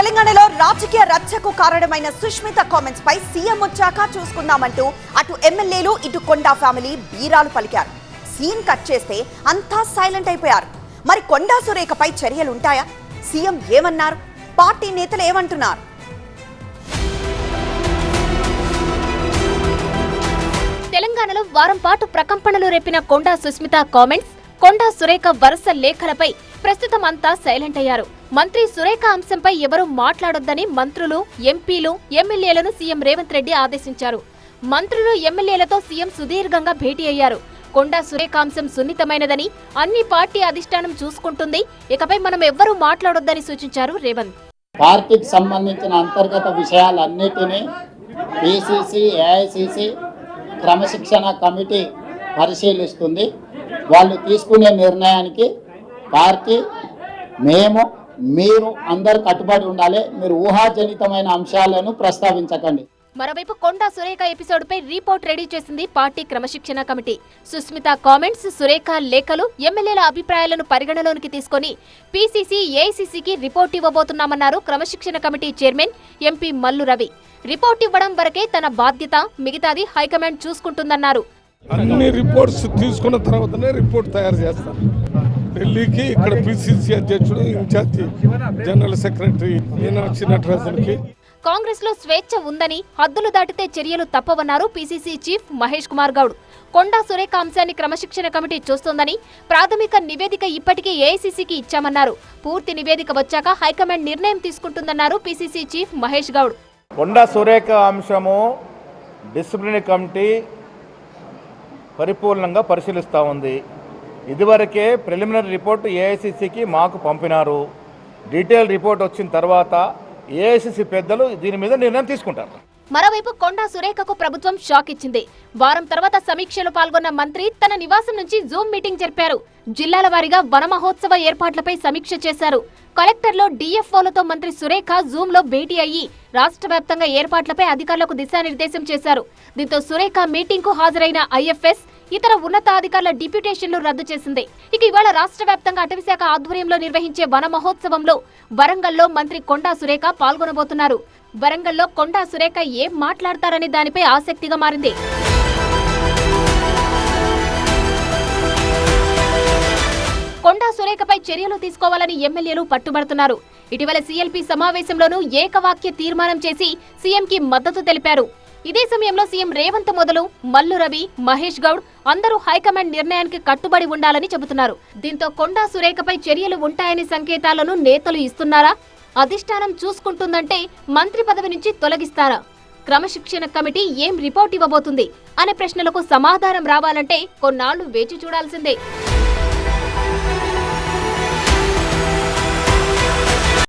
తెలంగాణలో రాజకీయ రచ్చకు కారణమైన సుష్మిత కామెంట్స్ పై సీఎం వచ్చాక చూసుకుందామంటూ అటు ఎమ్మెల్యేలు ఇటు కొండా ఫ్యామిలీ బీరాలు పలికారు. సీన్ కట్ చేస్తే అంతా సైలెంట్ అయిపోయారు. మరి కొండా సురేఖపై చర్యలు ఉంటాయా? సీఎం ఏమన్నారు? పార్టీ నేతలు ఏమంటున్నారు? తెలంగాణలో వారం పాటు ప్రకంపనలు రేపిన కొండా సుస్మిత కామెంట్స్, కొండా సురేఖ వరుస లేఖలపై ప్రస్తుతం అంతా సైలెంట్ అయ్యారు. మంత్రి సురేఖ అంశంపై ఎవరూ మాట్లాడొద్దని మంత్రులు, ఎంపీలు, ఎమ్మెల్యేలను సీఎం రేవంత్ రెడ్డి ఆదేశించారు. మంత్రులు, ఎమ్మెల్యేలతో సీఎం సుదీర్ఘంగా భేటీ అయ్యారు. కొండా సురేఖ అంశం సున్నితమైనదని, అన్ని పార్టీ అధిష్టానం చూసుకుంటుంది, ఇకపై మనం ఎవ్వరూ మాట్లాడొద్దని సూచించారు రేవంత్. పార్టీకి సంబంధించిన అంతర్గత విషయాలన్నిటినీ పిసిసి, ఏఐసిసి క్రమశిక్షణ కమిటీ పరిశీలిస్తుంది. వాళ్ళు తీసుకునే నిర్ణయానికి పార్టీ, మేము, మీరు అందరు కట్టుబడి ఉండాలి. మీరు ఊహాజనితమైన అంశాలను ప్రస్తావించకండి. మరోవైపు కొండా సురేఖ ఎపిసోడ్ పై రిపోర్ట్ రెడీ చేసింది పార్టీ క్రమశిక్షణ కమిటీ. సుస్మిత కామెంట్స్, సురేఖ లేఖలు, ఎమ్మెల్యేల అభిప్రాయాలను పరిగణలోనికి తీసుకుని పిసిసి, ఏఐసిసికి రిపోర్ట్ ఇవ్వబోతున్నామన్నారు క్రమశిక్షణ committee chairman MP Mallu Ravi. Report ఇవ్వడం వరకే తన బాధ్యత, మిగతాది హైకమాండ్ చూసుకుంటుందన్నారు. అన్ని రిపోర్ట్స్ తీసుకున్న తర్వాతనే రిపోర్ట్ తయారు చేస్తారు. ఢిల్లీకి ఇక్కడ పిసిసి అధ్యక్షుడు, ఇన్ఛార్జి జనరల్ సెక్రటరీ మీనాక్షి నటరాజన్కి. కాంగ్రెస్ లో స్వేచ్ఛ ఉందని, హద్దులు దాటితే చర్యలు తప్పవన్నారు పిసిసి చీఫ్ మహేష్ కుమార్ గౌడ్. కొండా సురేఖ అంశాన్ని క్రమశిక్షణ కమిటీ చూస్తోందని, ప్రాథమిక నివేదిక ఇప్పటికే ఏఐసిసికి ఇచ్చామన్నారు. పూర్తి నివేదిక వచ్చాక హైకమాండ్ నిర్ణయం తీసుకుంటుందన్నారు పిసిసి చీఫ్ మహేష్ గౌడ్. కొండా సురేఖ అంశము డిసిప్లినరీ కమిటీ పరిపూర్ణంగా పరిశీలిస్తూ ఉంది. ఇదివరకే ప్రిలిమినరీ రిపోర్టు ఏఐసిసికి మాకు పంపినారు. డీటెయిల్ రిపోర్ట్ వచ్చిన తర్వాత ఏఐసిసి పెద్దలు దీని మీద నిర్ణయం తీసుకుంటారు. మరోవైపు కొండా సురేఖకు ప్రభుత్వం షాక్ ఇచ్చింది. వారం తర్వాత సమీక్షలో పాల్గొన్న మంత్రి తన నివాసం నుంచి జూమ్ మీటింగ్ జరిపారు. జిల్లాల వారీగా వన మహోత్సవ ఏర్పాట్లపై సమీక్ష చేశారు. కలెక్టర్లో డిఎఫ్ఓలతో మంత్రి సురేఖ జూమ్ లో భేటీ అయ్యి రాష్ట్ర వ్యాప్తంగా ఏర్పాట్లపై అధికారులకు దిశానిర్దేశం చేశారు. దీంతో సురేఖ మీటింగ్ కు హాజరైన ఐఎఫ్ఎస్, ఇతర ఉన్నతాధికారుల డిప్యూటేషన్లు రద్దు చేసింది. ఇక ఇవాళ రాష్ట్ర వ్యాప్తంగా అటవీశాఖ ఆధ్వర్యంలో నిర్వహించే వన మహోత్సవంలో వరంగల్లో మంత్రి కొండా సురేఖ పాల్గొనబోతున్నారు. వరంగల్లో కొండా సురేఖ ఏం మాట్లాడతారనే దానిపై ఆసక్తిగా మారింది. కొండా సురేఖపై చర్యలు తీసుకోవాలని ఎమ్మెల్యేలు పట్టుబడుతున్నారు. ఇటీవల సీఎల్పీ సమావేశంలోనూ ఏకవాక్య తీర్మానం చేసి సీఎంకి మద్దతు తెలిపారు. ఇదే సమయంలో సీఎం రేవంత్ మొదలు మల్లు రవి, మహేష్ గౌడ్ అందరూ హైకమాండ్ నిర్ణయానికి కట్టుబడి ఉండాలని చెబుతున్నారు. దీంతో కొండా సురేఖపై చర్యలు ఉంటాయనే సంకేతాలను నేతలు ఇస్తున్నారా? అధిష్టానం చూసుకుంటుందంటే మంత్రి పదవి నుంచి తొలగిస్తారా? క్రమశిక్షణ కమిటీ ఏం రిపోర్ట్ ఇవ్వబోతుంది అనే ప్రశ్నలకు సమాధానం రావాలంటే కొన్నాళ్లు వేచి చూడాల్సిందే.